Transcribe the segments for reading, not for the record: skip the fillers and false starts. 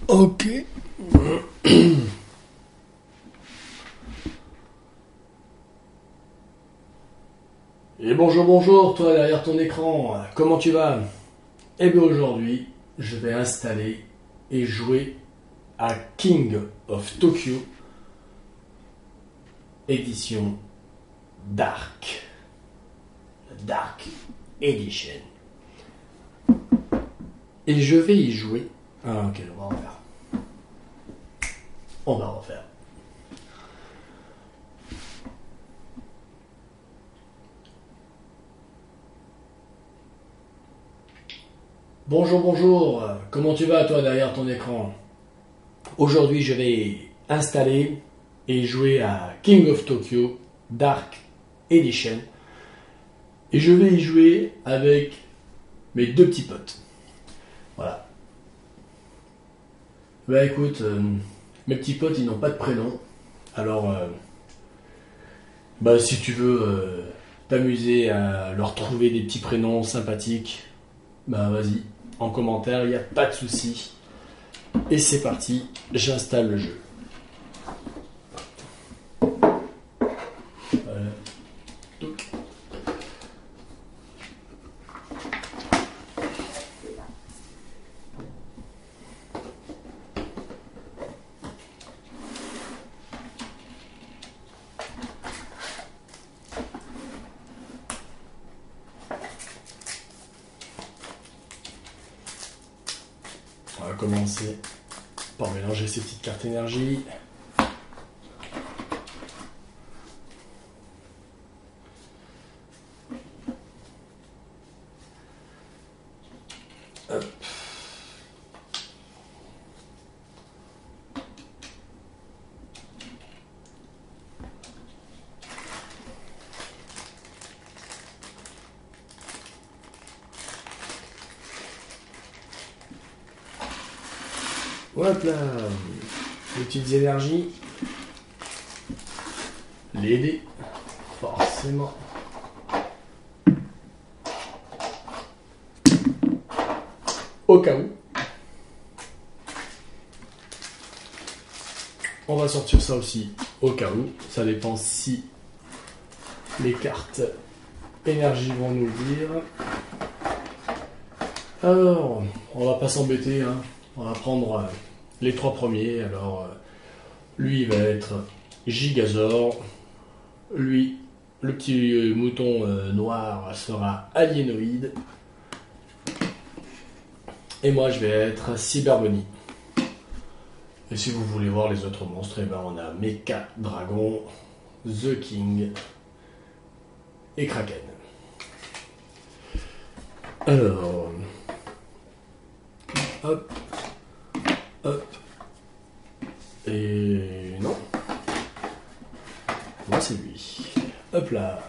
Ok. Et bonjour, toi derrière ton écran, comment tu vas? Eh bien aujourd'hui, je vais installer et jouer à King of Tokyo, édition Dark. Dark Edition. Et je vais y jouer. Ah ok, on va refaire. On va refaire. Bonjour, comment tu vas toi derrière ton écran? Aujourd'hui je vais installer et jouer à King of Tokyo Dark Edition. Et je vais y jouer avec mes deux petits potes. Voilà. Bah écoute, mes petits potes ils n'ont pas de prénom. Alors, bah si tu veux t'amuser à leur trouver des petits prénoms sympathiques, bah vas-y, en commentaire, il n'y a pas de souci. Et c'est parti, j'installe le jeu. Voilà. Donc. On va commencer par mélanger ces petites cartes énergie. Hop. Hop là, les petites énergies, les dés, forcément. Au cas où. On va sortir ça aussi au cas où. Ça dépend si les cartes énergie vont nous le dire. Alors, on va pas s'embêter, hein. On va prendre les trois premiers. Alors, lui, il va être Gigazor. Lui, le petit mouton noir sera Alienoid. Et moi, je vais être Cyberbunny. Et si vous voulez voir les autres monstres, eh ben, on a Mecha Dragon, The King et Kraken. Alors, hop, hop, et non, moi c'est lui. Hop là.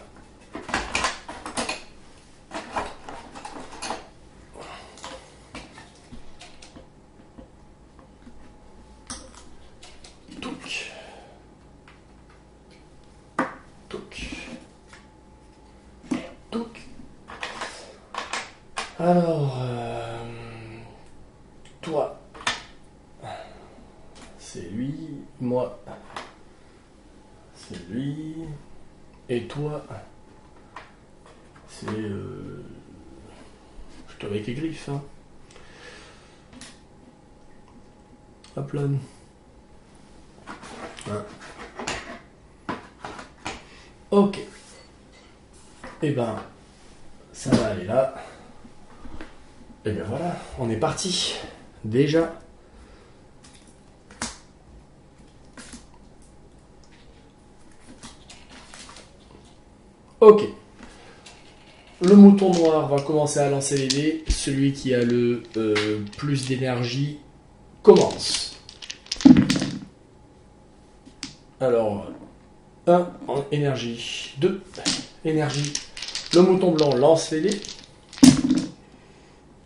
Touc. Touc. Touc. Alors, toi, c'est lui, moi, c'est lui, et toi, c'est plutôt avec les griffes, hein. Hop là. Hein. Ok. Et ben, ça va aller là. Et bien voilà, on est parti. Déjà. Ok. Le mouton noir va commencer à lancer les dés. Celui qui a le plus d'énergie commence. Alors, 1 en énergie, 2 énergie. Le mouton blanc lance les dés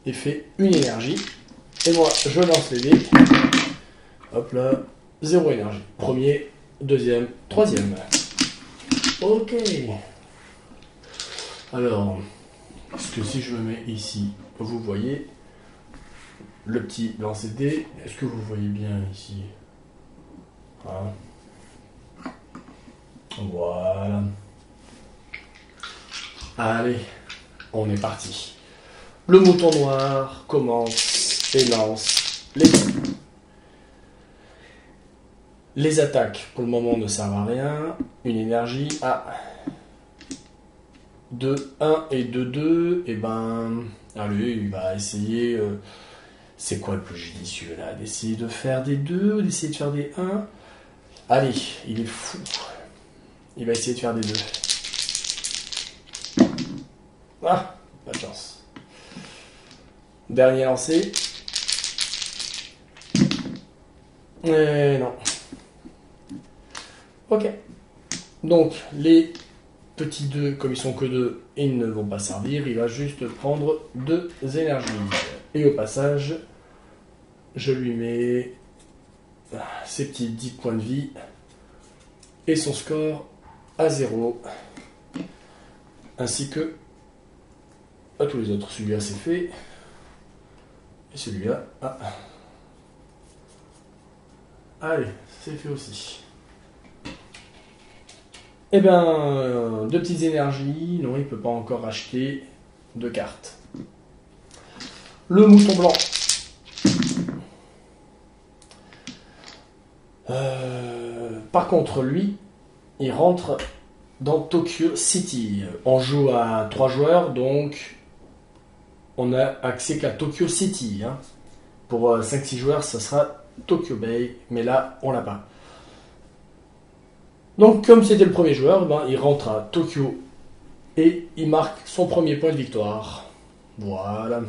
et fait une énergie. Et moi, je lance les dés. Hop là, 0 énergie. Premier, deuxième, troisième. Ok. Alors, parce que si je me mets ici, vous voyez, le petit lancer de dés. Est-ce que vous voyez bien ici? Hein? Voilà. Allez, on est parti. Le mouton noir commence et lance les dés. Les attaques, pour le moment, ne servent à rien. Une énergie à 2, 1 et 2, 2. Et ben, allez, il va essayer... c'est quoi le plus judicieux, là? D'essayer de faire des 2, d'essayer de faire des 1. Allez, il est fou. Il va essayer de faire des 2. Ah, pas de chance. Dernier lancé. Et non. Ok. Donc, les petits 2, comme ils sont que 2, ils ne vont pas servir. Il va juste prendre 2 énergies. Et au passage, je lui mets ses petits 10 points de vie. Et son score à 0. Ainsi que à tous les autres. Celui-là, c'est fait. Et celui-là, ah. Allez, c'est fait aussi. Eh bien, 2 petites énergies. Non, il ne peut pas encore acheter de cartes. Le mouton blanc. Par contre, lui, il rentre dans Tokyo City. On joue à 3 joueurs, donc on a accès qu'à Tokyo City. Hein. Pour 5-6 joueurs, ça sera Tokyo Bay, mais là, on l'a pas. Donc, comme c'était le premier joueur, ben, il rentre à Tokyo et il marque son premier point de victoire. Voilà.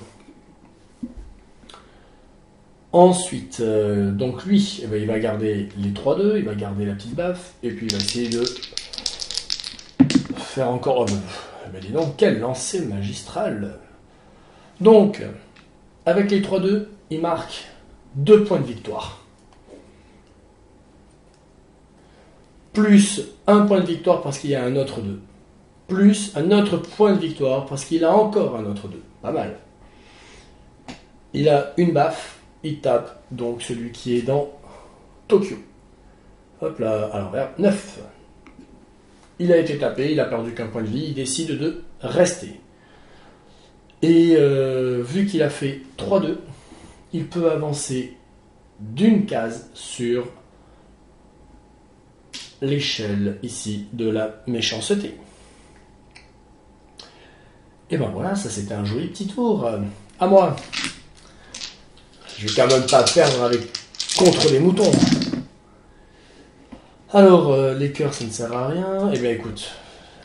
Ensuite, donc lui, eh ben, il va garder les 3-2, il va garder la petite baffe, et puis il va essayer de faire encore... Oh, ben dis donc, quel lancer magistral! Donc, avec les 3-2, il marque 2 points de victoire. Plus un point de victoire parce qu'il y a un autre 2. Plus un autre point de victoire parce qu'il a encore un autre 2. Pas mal. Il a une baffe, il tape donc celui qui est dans Tokyo. Hop là, alors regarde, 9. Il a été tapé, il a perdu qu'un point de vie, il décide de rester. Et vu qu'il a fait 3-2, il peut avancer d'une case sur l'échelle ici de la méchanceté. Et ben voilà, ça c'était un joli petit tour. À moi. Je vais quand même pas perdre contre les moutons. Alors, les cœurs, ça ne sert à rien. Eh bien écoute,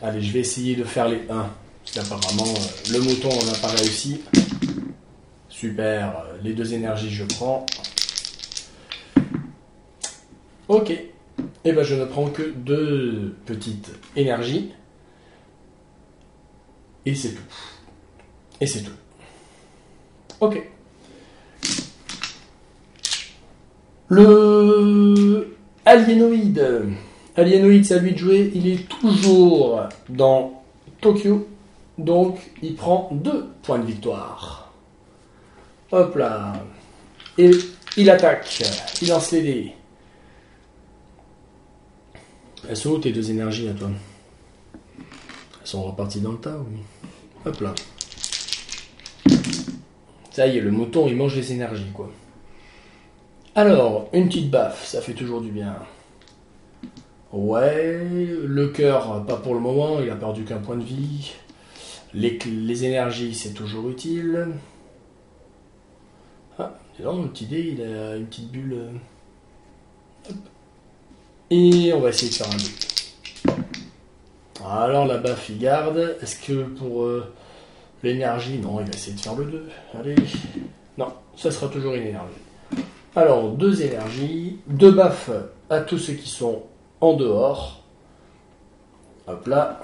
allez, je vais essayer de faire les 1. Apparemment, le mouton n'a pas réussi. Super, les 2 énergies, je prends. Ok. Et ben je ne prends que 2 petites énergies. Et c'est tout. Et c'est tout. Ok. Le aliénoïde. Aliénoïde, c'est à lui de jouer. Il est toujours dans Tokyo. Donc, il prend 2 points de victoire. Hop là. Et il attaque. Il lance les dés. Elles sont où tes 2 énergies à toi? Elles sont reparties dans le tas, oui. Hop là. Ça y est, le mouton, il mange les énergies, quoi. Alors, une petite baffe, ça fait toujours du bien. Ouais, le cœur, pas pour le moment, il a perdu qu'un point de vie. Les énergies, c'est toujours utile. Ah, c'est vraiment une petite idée, il a une petite bulle. Hop. Et on va essayer de faire un 2. Alors la baffe, il garde. Est-ce que pour l'énergie, non, il va essayer de faire le 2. Allez. Non, ça sera toujours une énergie. Alors, 2 énergies, 2 baffes à tous ceux qui sont en dehors. Hop là.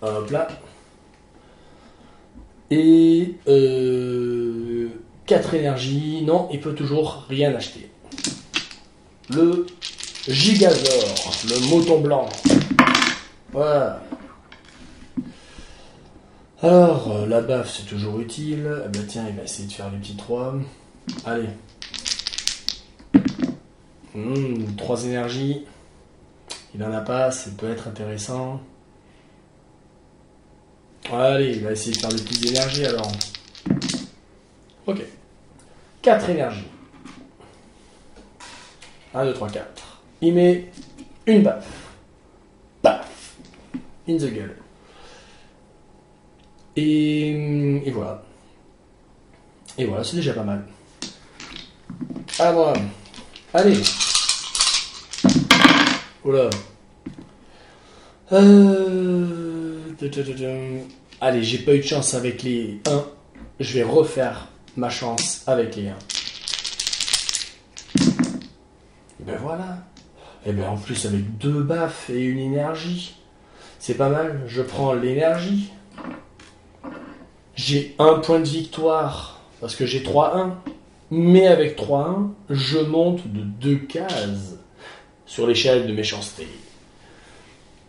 Hop là. Et 4 énergies. Non, il peut toujours rien acheter. Le Gigazor, le mouton blanc. Voilà. Alors, la baffe, c'est toujours utile. Eh ben, tiens, il va essayer de faire les petits 3. Allez. 3 énergies. Il en a pas, ça peut être intéressant. Allez, il va essayer de faire des petites énergies alors. Ok. 4 énergies. 1, 2, 3, 4. Il met une baffe. Paf. In the gueule. Et voilà. Et voilà, c'est déjà pas mal. À moi. Allez. Oula. Allez, j'ai pas eu de chance avec les 1. Je vais refaire ma chance avec les 1. Et ben voilà. Et ben en plus avec 2 baffes et une énergie. C'est pas mal. Je prends l'énergie. J'ai 1 point de victoire parce que j'ai 3-1. Mais avec 3-1, je monte de 2 cases sur l'échelle de méchanceté.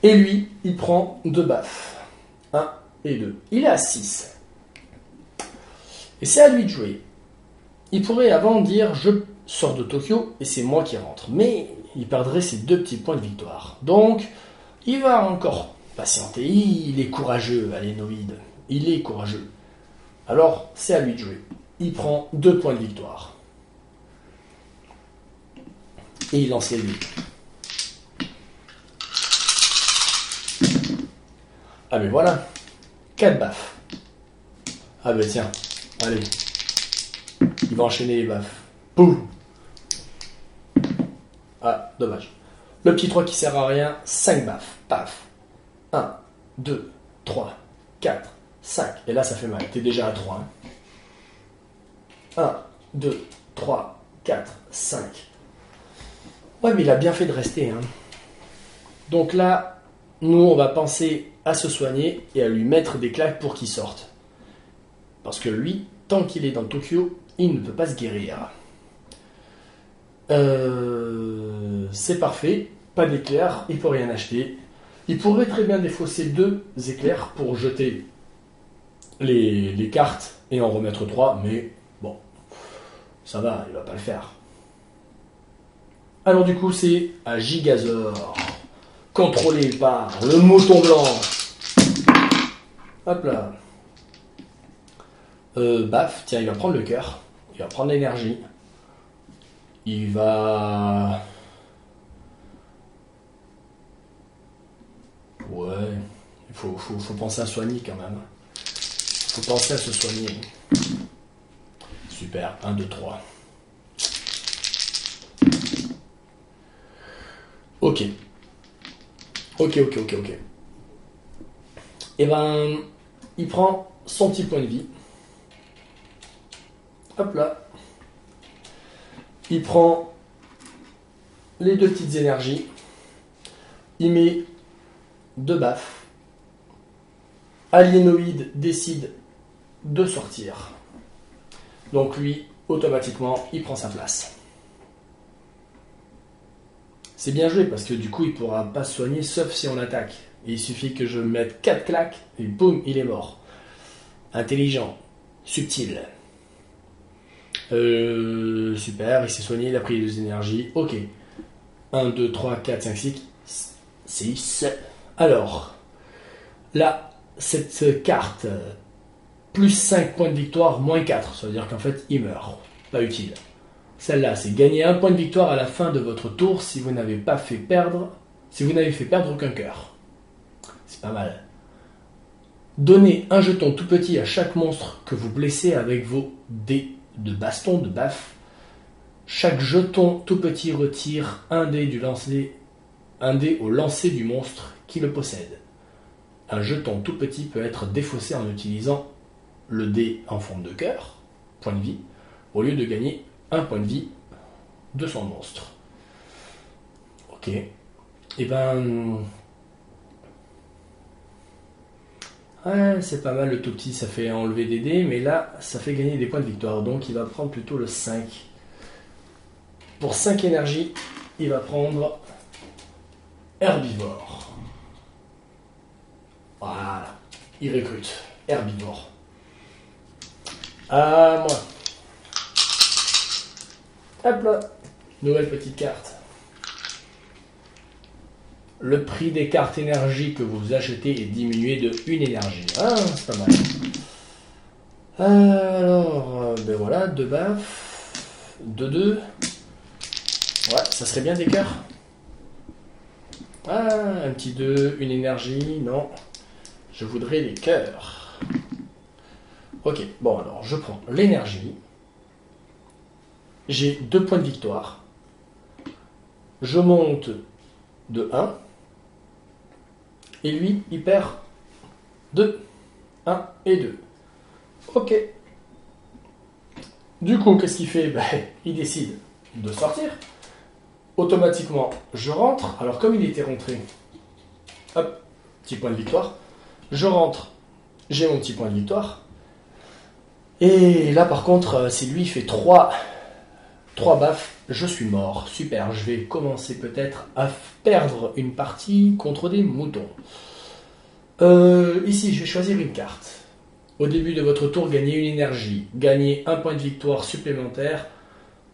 Et lui, il prend 2 baffes. 1 et 2. Il est à 6. Et c'est à lui de jouer. Il pourrait avant dire je sors de Tokyo et c'est moi qui rentre. Mais il perdrait ses 2 petits points de victoire. Donc, il va encore patienter. Il est courageux, Alénoïde. Il est courageux. Alors, c'est à lui de jouer. Il prend 2 points de victoire. Et il lance les dés. Ah mais voilà. 4 baffes. Ah ben tiens. Allez. Il va enchaîner les baffes. Boum. Ah, dommage. Le petit 3 qui sert à rien. 5 baffes. Paf. 1, 2, 3, 4, 5. Et là ça fait mal. T'es déjà à 3. 1, 2, 3, 4, 5. Ouais mais il a bien fait de rester. Donc là, nous on va penser à se soigner et à lui mettre des claques pour qu'il sorte. Parce que lui, tant qu'il est dans Tokyo, il ne peut pas se guérir. C'est parfait, pas d'éclairs, il peut rien acheter. Il pourrait très bien défausser 2 éclairs pour jeter les cartes et en remettre 3, mais bon, ça va, il va pas le faire. Alors du coup, c'est à Gigazor, contrôlé par le mouton blanc. Hop là. Baf, tiens, il va prendre le cœur, il va prendre l'énergie, il va... Ouais, il faut penser à soigner quand même. Il faut penser à se soigner. Super, 1, 2, 3. Ok. Ok. Et ben, il prend son petit point de vie. Hop là. Il prend les 2 petites énergies. Il met 2 baffes. Aliénoïde décide de sortir. Donc lui, automatiquement, il prend sa place. C'est bien joué parce que du coup, il ne pourra pas se soigner sauf si on attaque. Et il suffit que je mette 4 claques et boum, il est mort. Intelligent, subtil. Super, il s'est soigné, il a pris les 2 énergies. Ok. 1, 2, 3, 4, 5, 6. Alors, là, cette carte, plus 5 points de victoire, moins 4. Ça veut dire qu'en fait, il meurt. Pas utile. Celle-là, c'est gagner 1 point de victoire à la fin de votre tour si vous n'avez fait perdre aucun cœur. C'est pas mal. Donnez un jeton tout petit à chaque monstre que vous blessez avec vos dés de baston, de baffe. Chaque jeton tout petit retire un dé au lancer du monstre qui le possède. Un jeton tout petit peut être défaussé en utilisant le dé en forme de cœur, point de vie, au lieu de gagner 1 point de vie de son monstre. Ok. Et ben... Ouais, c'est pas mal le tout petit, ça fait enlever des dés, mais là, ça fait gagner des points de victoire. Donc il va prendre plutôt le 5. Pour 5 énergies, il va prendre herbivore. Voilà, il recrute. herbivore. À moi. Hop là. Nouvelle petite carte. Le prix des cartes énergie que vous achetez est diminué de 1 énergie. Ah, c'est pas mal. Alors, ben voilà, 2 baffes. 2-2. Ouais, ça serait bien des cœurs. Ah, un petit 2, une énergie, non. Je voudrais les cœurs. Ok, bon alors, je prends l'énergie. J'ai 2 points de victoire. Je monte de 1. Et lui, il perd 2. 1 et 2. Ok. Du coup, qu'est-ce qu'il fait? Ben, il décide de sortir. Automatiquement, je rentre. Alors, comme il était rentré, hop, petit point de victoire. Je rentre, j'ai mon petit point de victoire. Et là, par contre, si lui fait 3 baffes, je suis mort. Super, je vais commencer peut-être à perdre une partie contre des moutons. Ici, je vais choisir une carte. Au début de votre tour, gagnez une énergie. Gagnez un point de victoire supplémentaire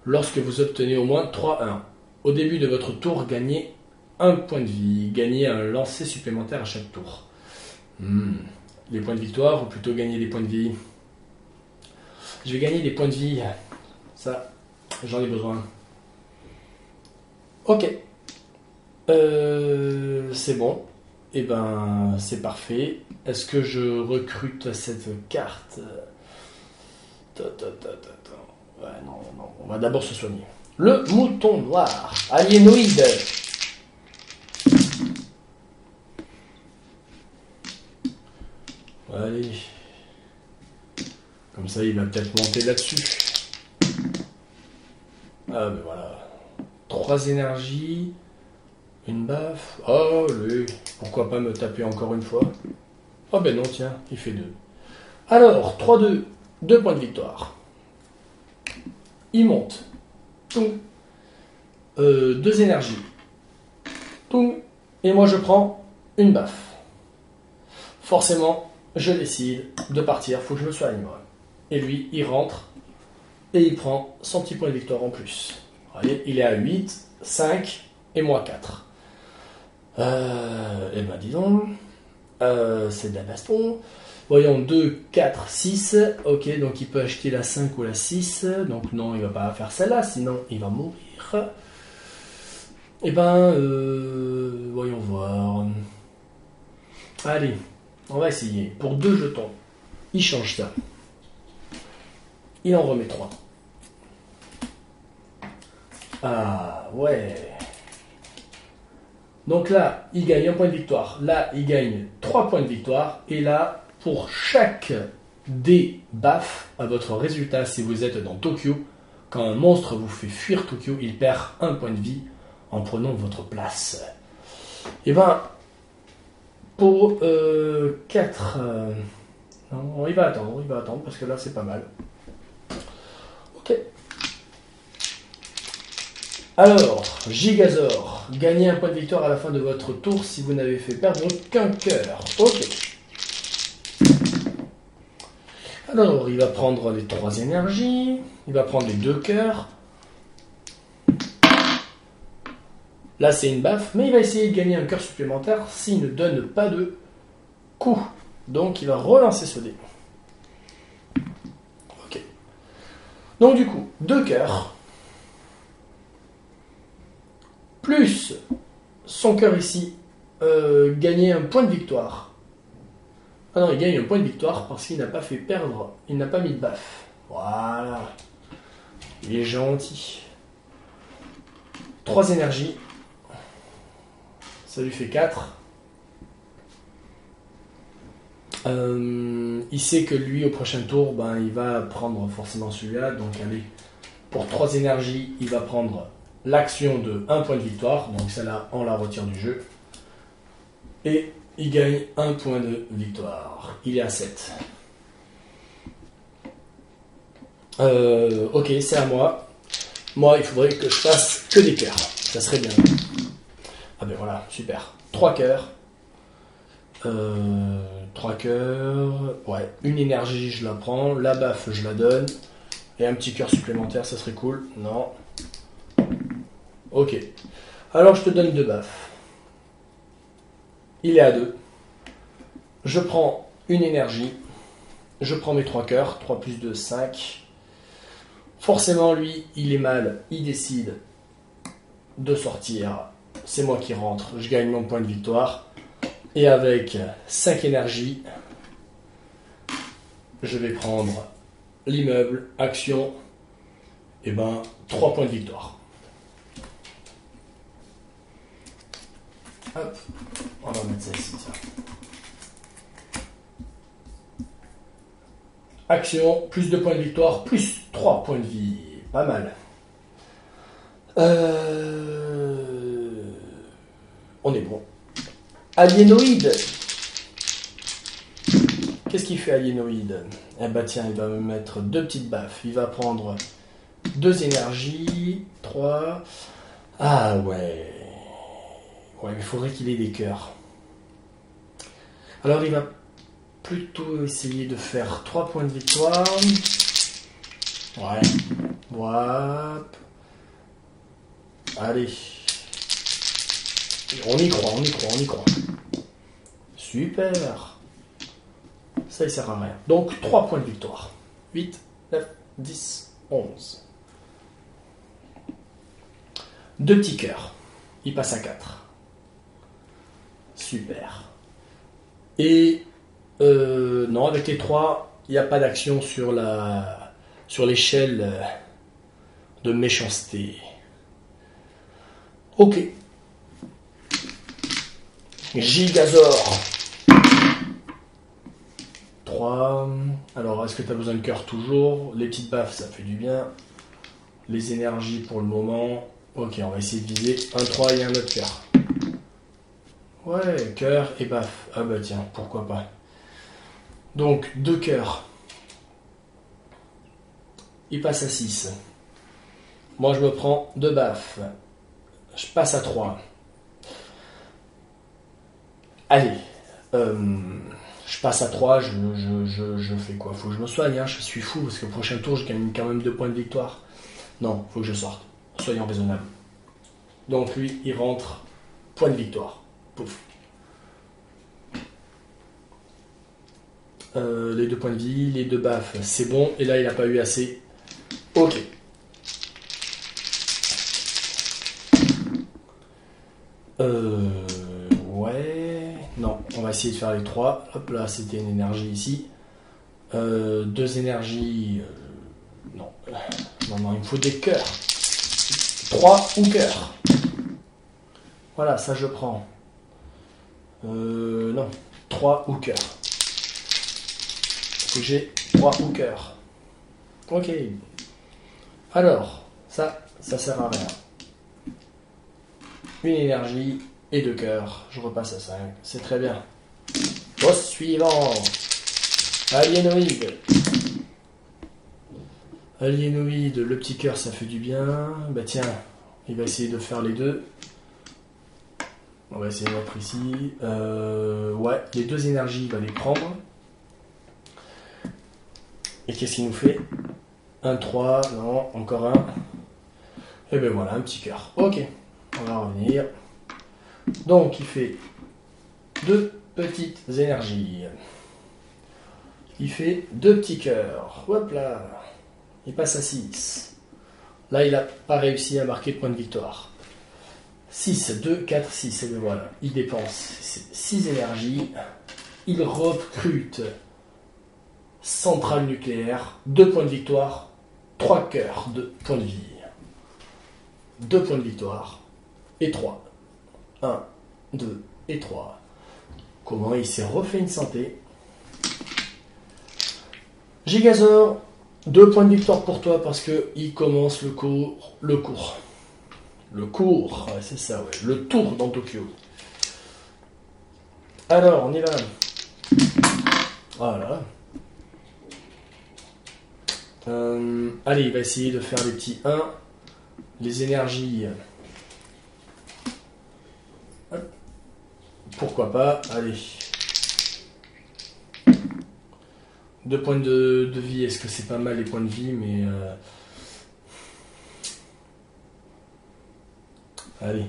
lorsque vous obtenez au moins 3-1. Au début de votre tour, gagnez un point de vie. Gagnez un lancer supplémentaire à chaque tour. Les points de victoire ou plutôt gagner des points de vie? Je vais gagner des points de vie. Ça, j'en ai besoin. Ok. C'est bon. Et ben, c'est parfait. Est-ce que je recrute cette carte? Ouais, non. On va d'abord se soigner. Le mouton noir. Aliénoïde. Allez. Comme ça, il va peut-être monter là-dessus. Ah, ben voilà. 3 énergies. Une baffe. Oh, lui. Pourquoi pas me taper encore une fois? Oh, ben non, tiens, il fait 2. Alors, 3-2. 2 points de victoire. Il monte. 2 énergies. Et moi, je prends une baffe. Forcément, je décide de partir. Faut que je me soigne, moi. Et lui, il rentre. Et il prend son petit point de victoire en plus. Allez, il est à 8, 5 et moi 4. Eh ben, dis donc. C'est de la baston. Voyons, 2, 4, 6. Ok, donc il peut acheter la 5 ou la 6. Donc non, il va pas faire celle-là, sinon il va mourir. Eh ben, voyons voir. Allez, on va essayer. Pour 2 jetons, il change ça. Il en remet 3. Ah, ouais. Donc là, il gagne un point de victoire. Là, il gagne 3 points de victoire. Et là, pour chaque des baffes à votre résultat, si vous êtes dans Tokyo, quand un monstre vous fait fuir Tokyo, il perd un point de vie en prenant votre place. Et ben, pour 4... non, il va attendre parce que là, c'est pas mal. Ok. Alors, Gigazor, gagnez un point de victoire à la fin de votre tour si vous n'avez fait perdre qu'un cœur. Ok. Alors, il va prendre les 3 énergies, il va prendre les 2 cœurs. Là, c'est une baffe, mais il va essayer de gagner un cœur supplémentaire s'il ne donne pas de coup. Donc, il va relancer ce dé. Ok. Donc, du coup, 2 cœurs. Plus son cœur ici, gagner un point de victoire. Ah non, il gagne un point de victoire parce qu'il n'a pas fait perdre, il n'a pas mis de baffe. Voilà. Il est gentil. 3 énergies. Ça lui fait 4. Il sait que lui, au prochain tour, ben, il va prendre forcément celui-là. Donc, allez, pour 3 énergies, il va prendre l'action de 1 point de victoire, donc celle-là, on la retire du jeu. Et il gagne 1 point de victoire. Il est à 7. Ok, c'est à moi. Moi, il faudrait que je fasse que des cœurs. Ça serait bien. Ah ben voilà, super. 3 cœurs. 3 cœurs. Ouais, une énergie, je la prends. La baffe, je la donne. Et un petit cœur supplémentaire, ça serait cool. Non. Ok. Alors, je te donne 2 baffes. Il est à 2. Je prends une énergie. Je prends mes 3 cœurs. 3 plus 2, 5. Forcément, lui, il est mal. Il décide de sortir. C'est moi qui rentre. Je gagne mon point de victoire. Et avec 5 énergies, je vais prendre l'immeuble, action, et 3 points de victoire. Hop, on va mettre ça ici. Ça. Action, plus 2 points de victoire, plus 3 points de vie. Pas mal. On est bon. Aliénoïde. Qu'est-ce qu'il fait Aliénoïde? Eh bah tiens, il va me mettre 2 petites baffes. Il va prendre 2 énergies, 3. Ah ouais. Ouais, il faudrait qu'il ait des cœurs. Alors il va plutôt essayer de faire 3 points de victoire. Ouais. Wap. Allez. On y croit, on y croit, on y croit. Super. Ça, il sert à rien. Donc, 3 points de victoire. 8, 9, 10, 11. 2 petits cœurs. Il passe à 4. Super. Et, non, avec les 3, il n'y a pas d'action sur l'échelle de méchanceté. Ok. Gigazor. 3. Alors, est-ce que tu as besoin de cœur toujours? Les petites baffes, ça fait du bien. Les énergies pour le moment. Ok, on va essayer de viser un 3 et un autre cœur. Ouais, cœur et baffe. Ah bah tiens, pourquoi pas. Donc, 2 cœurs. Il passe à 6. Moi, je me prends 2 baffes. Je passe à 3. Allez. Je passe à 3, je fais quoi? Faut que je me soigne, hein, je suis fou, parce que le prochain tour, je gagne quand même 2 points de victoire. Non, faut que je sorte. Soyons raisonnables. Donc lui, il rentre, point de victoire. Pouf. Les 2 points de vie, les 2 baffes, c'est bon. Et là, il n'a pas eu assez. Ok. Ouais. Non, on va essayer de faire les 3. Hop là, c'était une énergie ici. 2 énergies. Non. Non, il me faut des cœurs. 3 ou cœur. Voilà, ça je prends. Non. 3 ou cœur. Faut que j'ai 3 ou cœur. Ok. Alors, ça sert à rien. Une énergie et 2 cœurs. Je repasse à 5. C'est très bien. Boss suivant. Aliénoïde. Aliénoïde, le petit cœur, ça fait du bien. Bah tiens, il va essayer de faire les 2. On va essayer de mettre ici. Ouais, les 2 énergies, il va les prendre. Et qu'est-ce qu'il nous fait? Un 3, non, encore un. Et ben voilà, un petit cœur. Ok, on va revenir. Donc, il fait 2 petites énergies. Il fait 2 petits cœurs. Hop là. Il passe à 6. Là, il n'a pas réussi à marquer de point de victoire. 6, 2, 4, 6. Et bien voilà, il dépense 6 énergies. Il recrute centrale nucléaire. 2 points de victoire. 3 cœurs de points de vie. 2 points de victoire. Et 3. 1, 2 et 3. Comment il s'est refait une santé. Gigazor, 2 points de victoire pour toi parce que il commence le cours. Le cours, ouais, c'est ça, ouais. Le tour dans Tokyo. Alors, on y va. Voilà. Allez, il va essayer de faire les petits 1. Les énergies. Pourquoi pas. Allez. 2 points de vie, est-ce que c'est pas mal les points de vie, mais... Allez.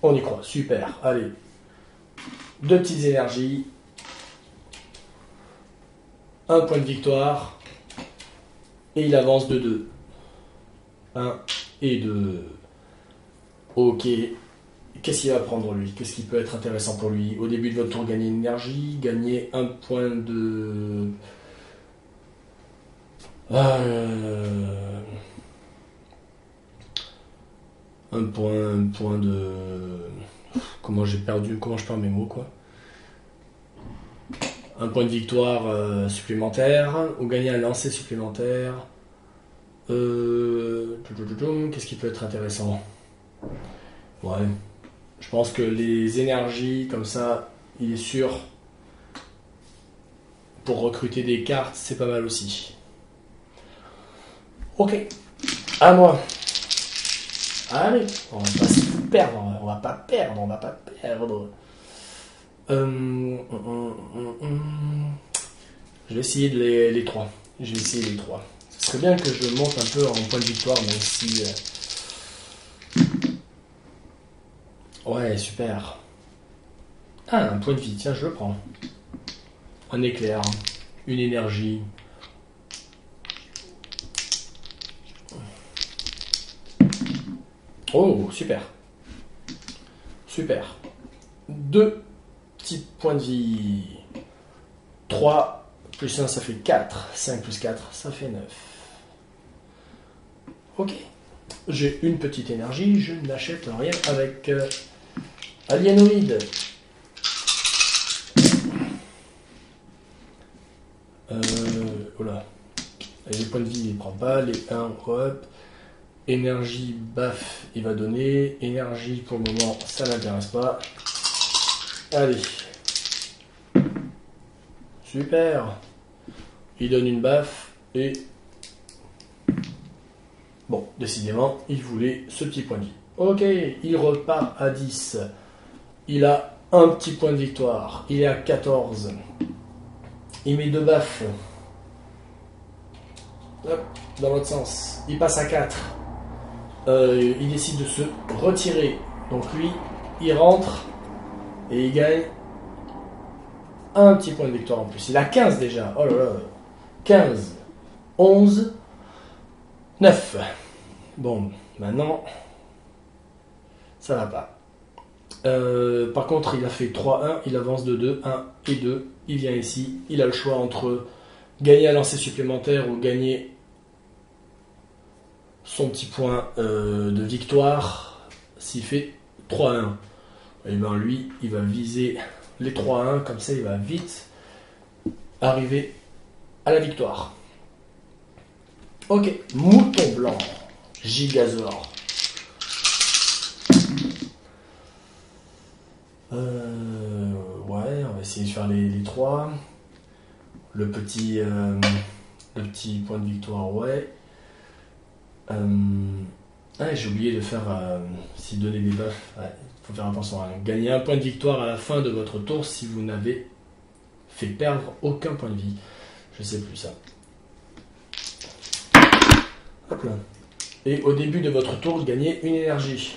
On y croit, super, allez. 2 petites énergies. 1 point de victoire. Et il avance de 2. 1 et 2. Ok. Qu'est-ce qu'il va prendre lui? Qu'est-ce qui peut être intéressant pour lui? Au début de votre tour, gagner une énergie, gagner 1 point de... Un point de... Comment je perds mes mots, quoi. 1 point de victoire supplémentaire, ou gagner un lancer supplémentaire. Qu'est-ce qui peut être intéressant? Ouais. Je pense que les énergies, comme ça, il est sûr. Pour recruter des cartes, c'est pas mal aussi. Ok. À moi. Allez, on va pas se perdre, on va pas perdre. Je vais essayer les 3. Je vais essayer les 3. Ce serait bien que je monte un peu en point de victoire, même si... Ouais, super. Ah, un point de vie, tiens, je le prends. Un éclair, une énergie. Oh, super. Super. 2 petits points de vie. 3 plus 1, ça fait 4. 5 plus 4, ça fait 9. Ok. J'ai une petite énergie, je n'achète rien avec Alienoid. Voilà. Les points de vie, il ne prend pas. Les 1, hop. Énergie, baf, il va donner. Énergie, pour le moment, ça n'intéresse pas. Allez. Super. Il donne une baffe et... Bon, décidément, il voulait ce petit point de vie. Ok, il repart à 10. Il a un petit point de victoire. Il est à 14. Il met 2 baffes. Hop, dans l'autre sens. Il passe à 4. Il décide de se retirer. Donc lui, il rentre et il gagne un petit point de victoire en plus. Il a 15 déjà. Oh là là. 15, 11, 9. Bon, maintenant, ça va pas. Par contre, il a fait 3-1. Il avance de 2, 1 et 2. Il vient ici. Il a le choix entre gagner un lancer supplémentaire ou gagner son petit point de victoire s'il fait 3-1. Et bien lui, il va viser les 3-1, comme ça il va vite arriver à la victoire. Ok, mouton blanc, Gigazor. Ouais, on va essayer de faire les 3. Le petit point de victoire, ouais. J'ai oublié de faire si donner des buffs. Ouais, faut faire attention à gagner un point de victoire à la fin de votre tour si vous n'avez fait perdre aucun point de vie. Je sais plus ça. Hop là. Et au début de votre tour, gagnez une énergie.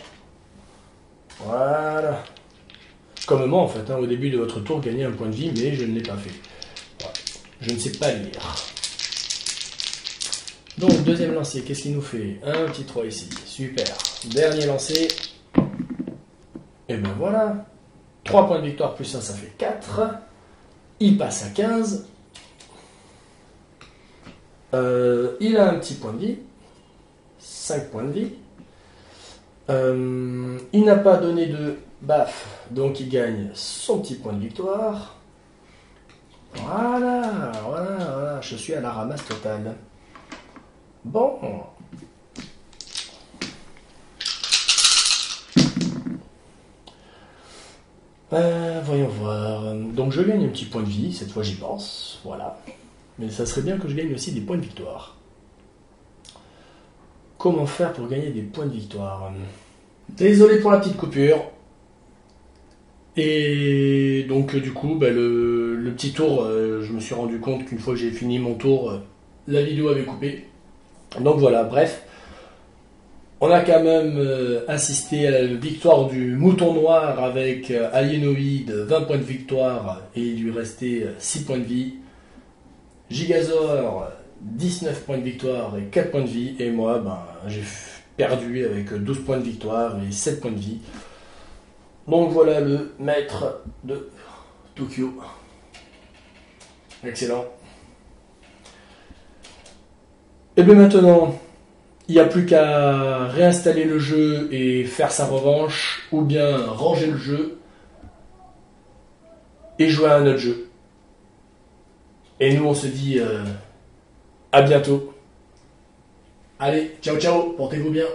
Voilà. Comme moi en fait, au début de votre tour, gagnez un point de vie, mais je ne l'ai pas fait. Ouais. Je ne sais pas lire. Donc, deuxième lancer, qu'est-ce qu'il nous fait? Un petit 3 ici, super. Dernier lancer. Et ben voilà. 3 points de victoire plus 1, ça fait 4. Il passe à 15. Il a un petit point de vie. 5 points de vie. Il n'a pas donné de baf, donc il gagne son petit point de victoire. Voilà. Je suis à la ramasse totale. Bon. Voyons voir. Donc je gagne un petit point de vie, cette fois j'y pense. Voilà. Mais ça serait bien que je gagne aussi des points de victoire. Comment faire pour gagner des points de victoire? Désolé pour la petite coupure. Et donc du coup, le petit tour, je me suis rendu compte qu'une fois que j'ai fini mon tour, la vidéo avait coupé. Donc voilà, bref. On a quand même assisté à la victoire du Mouton Noir avec Alienoid, 20 points de victoire et il lui restait 6 points de vie. Gigazor, 19 points de victoire et 4 points de vie. Et moi, j'ai perdu avec 12 points de victoire et 7 points de vie. Donc voilà le maître de Tokyo. Excellent. Et bien maintenant, il n'y a plus qu'à réinstaller le jeu et faire sa revanche, ou bien ranger le jeu et jouer à un autre jeu. Et nous on se dit à bientôt. Allez, ciao ciao, portez-vous bien.